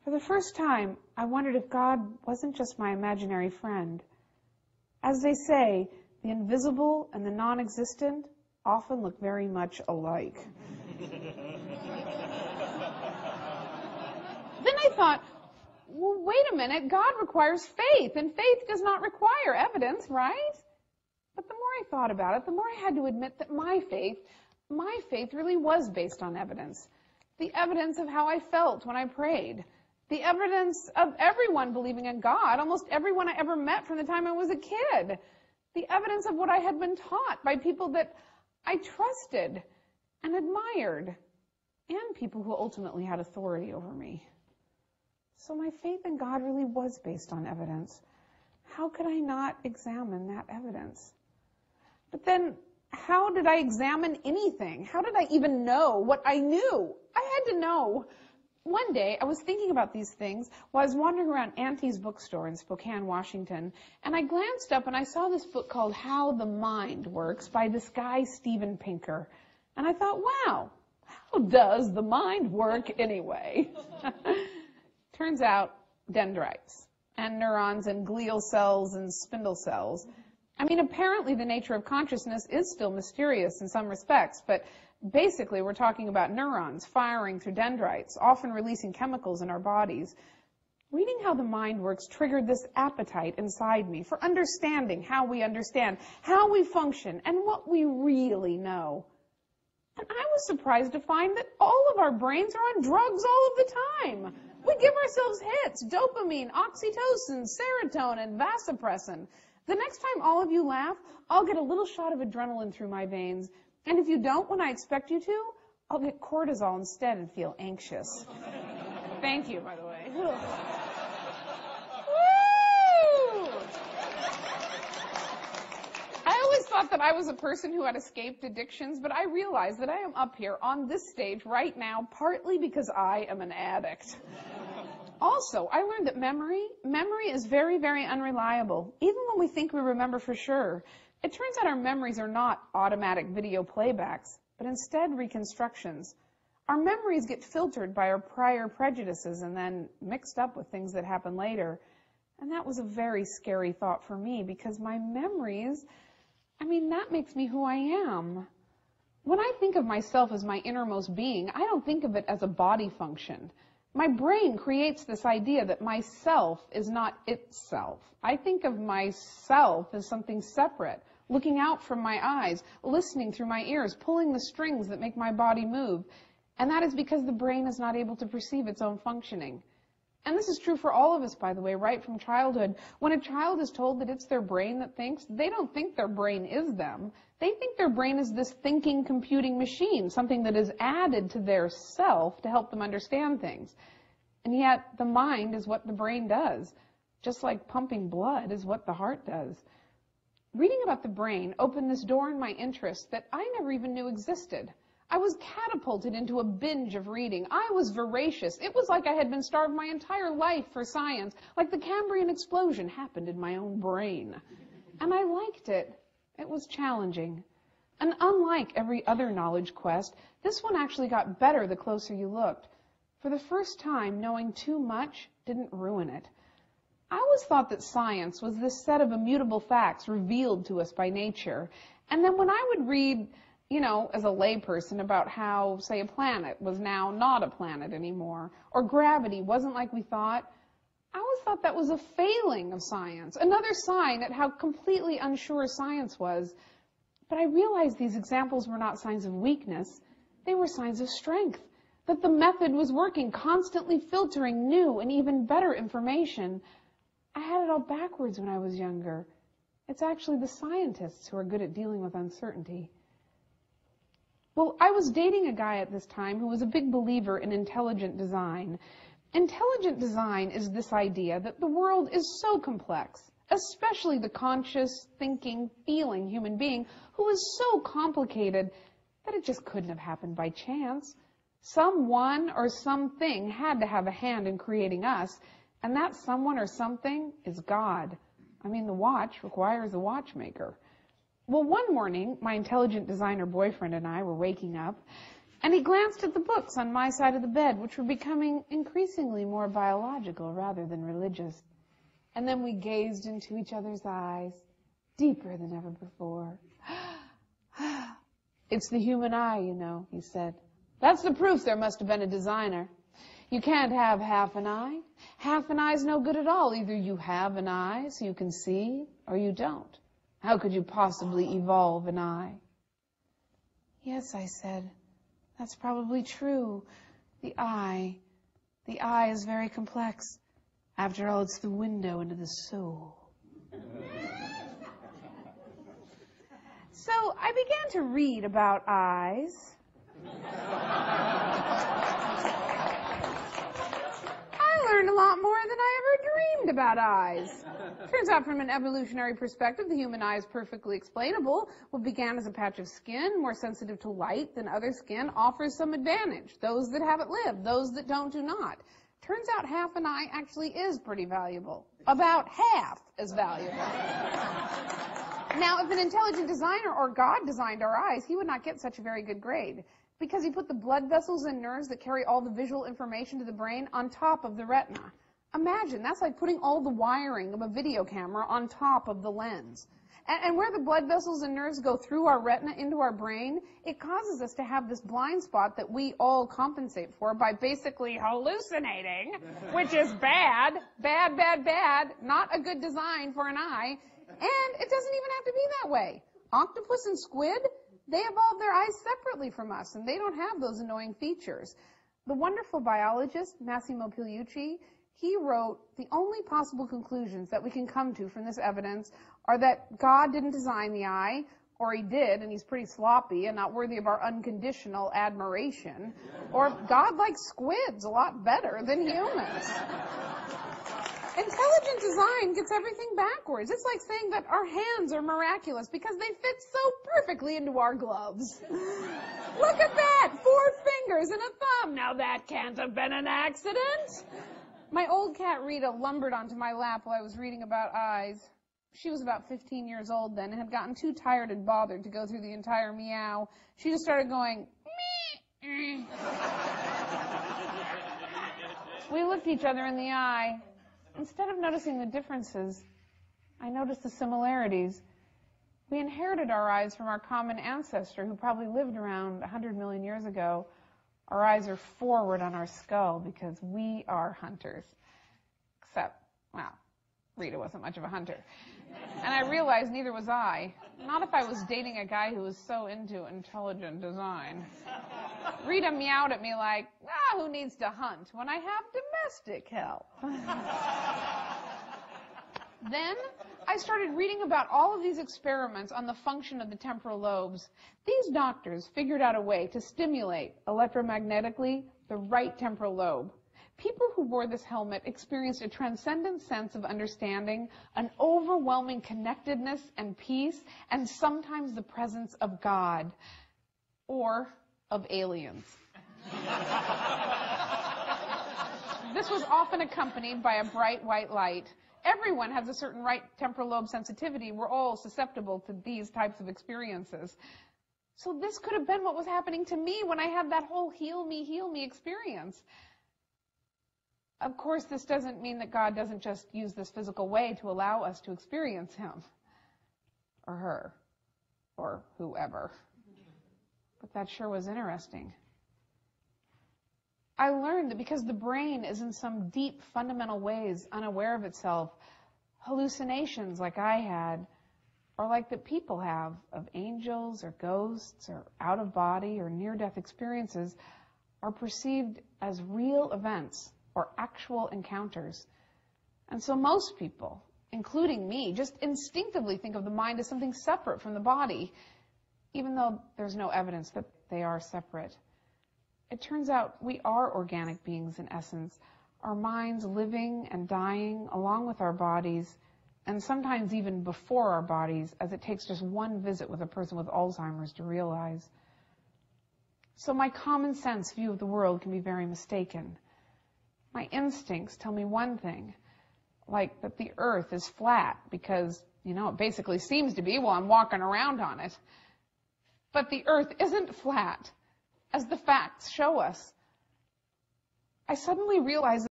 For the first time, I wondered if God wasn't just my imaginary friend. As they say, the invisible and the non-existent often look very much alike. Then I thought, well, wait a minute, God requires faith, and faith does not require evidence, right? But the more I thought about it, the more I had to admit that my faith really was based on evidence. The evidence of how I felt when I prayed. The evidence of everyone believing in God, almost everyone I ever met from the time I was a kid. The evidence of what I had been taught by people that I trusted and admired, and people who ultimately had authority over me. So my faith in God really was based on evidence. How could I not examine that evidence? But then, how did I examine anything? How did I even know what I knew? I had to know. One day, I was thinking about these things while I was wandering around Auntie's bookstore in Spokane, Washington, and I glanced up and I saw this book called How the Mind Works by this guy, Steven Pinker. And I thought, wow, how does the mind work anyway? Turns out, dendrites and neurons and glial cells and spindle cells. I mean, apparently the nature of consciousness is still mysterious in some respects, but basically we're talking about neurons firing through dendrites, often releasing chemicals in our bodies. Reading How the Mind Works triggered this appetite inside me for understanding how we understand, how we function, and what we really know. And I was surprised to find that all of our brains are on drugs all of the time. We give ourselves hits, dopamine, oxytocin, serotonin, vasopressin. The next time all of you laugh, I'll get a little shot of adrenaline through my veins. And if you don't when I expect you to, I'll get cortisol instead and feel anxious. Thank you, by the way. Woo! I always thought that I was a person who had escaped addictions, but I realize that I am up here on this stage right now partly because I am an addict. Also, I learned that memory is very, very unreliable, even when we think we remember for sure. It turns out our memories are not automatic video playbacks, but instead reconstructions. Our memories get filtered by our prior prejudices and then mixed up with things that happen later. And that was a very scary thought for me because my memories, that makes me who I am. When I think of myself as my innermost being, I don't think of it as a body function. My brain creates this idea that myself is not itself. I think of myself as something separate, looking out from my eyes, listening through my ears, pulling the strings that make my body move. And that is because the brain is not able to perceive its own functioning. And this is true for all of us, by the way, right from childhood. When a child is told that it's their brain that thinks, they don't think their brain is them. They think their brain is this thinking, computing machine, something that is added to their self to help them understand things. And yet, the mind is what the brain does, just like pumping blood is what the heart does. Reading about the brain opened this door in my interest that I never even knew existed. I was catapulted into a binge of reading. I was voracious. It was like I had been starved my entire life for science, like the Cambrian explosion happened in my own brain. And I liked it. It was challenging. And unlike every other knowledge quest, this one actually got better the closer you looked. For the first time, knowing too much didn't ruin it. I always thought that science was this set of immutable facts revealed to us by nature. And then when I would read, as a layperson about how, say, a planet was now not a planet anymore, or gravity wasn't like we thought, I always thought that was a failing of science, another sign at how completely unsure science was. But I realized these examples were not signs of weakness, they were signs of strength, that the method was working, constantly filtering new and even better information. I had it all backwards when I was younger. It's actually the scientists who are good at dealing with uncertainty. Well, I was dating a guy at this time who was a big believer in intelligent design. Intelligent design is this idea that the world is so complex, especially the conscious, thinking, feeling human being who is so complicated that it just couldn't have happened by chance. Someone or something had to have a hand in creating us, and that someone or something is God. The watch requires a watchmaker. Well, one morning, my intelligent designer boyfriend and I were waking up, And he glanced at the books on my side of the bed, which were becoming increasingly more biological rather than religious. And then we gazed into each other's eyes, deeper than ever before. It's the human eye, you know, he said. That's the proof there must have been a designer. You can't have half an eye. Half an eye's no good at all. Either you have an eye so you can see, or you don't. How could you possibly evolve an eye? Yes, I said. That's probably true. The eye is very complex. After all, it's the window into the soul. So I began to read about eyes. I learned a lot more than I ever dreamed about eyes. Turns out from an evolutionary perspective, the human eye is perfectly explainable. What began as a patch of skin, more sensitive to light than other skin, offers some advantage. Those that have it live, those that don't do not. Turns out half an eye actually is pretty valuable. About half as valuable. Now, if an intelligent designer or God designed our eyes, he would not get such a very good grade, because he put the blood vessels and nerves that carry all the visual information to the brain on top of the retina. Imagine, that's like putting all the wiring of a video camera on top of the lens. And where the blood vessels and nerves go through our retina into our brain, it causes us to have this blind spot that we all compensate for by basically hallucinating, which is bad, not a good design for an eye. And it doesn't even have to be that way. Octopus and squid, they evolved their eyes separately from us, and they don't have those annoying features. The wonderful biologist, Massimo Pigliucci, he wrote, the only possible conclusions that we can come to from this evidence are that God didn't design the eye, or he did, and he's pretty sloppy and not worthy of our unconditional admiration, or God likes squids a lot better than humans. Intelligent design gets everything backwards. It's like saying that our hands are miraculous because they fit so perfectly into our gloves. Look at that! 4 fingers and a thumb. Now that can't have been an accident. My old cat Rita lumbered onto my lap while I was reading about eyes. She was about 15 years old then and had gotten too tired and bothered to go through the entire meow. She just started going, meh. We looked each other in the eye. Instead of noticing the differences, I noticed the similarities. We inherited our eyes from our common ancestor who probably lived around 100 million years ago. Our eyes are forward on our skull because we are hunters. Except, well, Rita wasn't much of a hunter. And I realized neither was I. Not if I was dating a guy who was so into intelligent design. Rita meowed at me like, who needs to hunt when I have domestic help? Then I started reading about all of these experiments on the function of the temporal lobes. These doctors figured out a way to stimulate electromagnetically the right temporal lobe. People who wore this helmet experienced a transcendent sense of understanding, an overwhelming connectedness and peace, and sometimes the presence of God or of aliens. This was often accompanied by a bright white light. Everyone has a certain right temporal lobe sensitivity. We're all susceptible to these types of experiences. So this could have been what was happening to me when I had that whole heal me experience. Of course, this doesn't mean that God doesn't just use this physical way to allow us to experience him or her or whoever. But that sure was interesting. I learned that because the brain is in some deep, fundamental ways unaware of itself, hallucinations like I had, or like that people have of angels or ghosts or out-of-body or near-death experiences, are perceived as real events or actual encounters. And so most people, including me, just instinctively think of the mind as something separate from the body, even though there's no evidence that they are separate. It turns out we are organic beings in essence, our minds living and dying along with our bodies, and sometimes even before our bodies, as it takes just one visit with a person with Alzheimer's to realize. So my common sense view of the world can be very mistaken. My instincts tell me one thing, like that the earth is flat because, it basically seems to be while I'm walking around on it. But the earth isn't flat. as the facts show us, I suddenly realized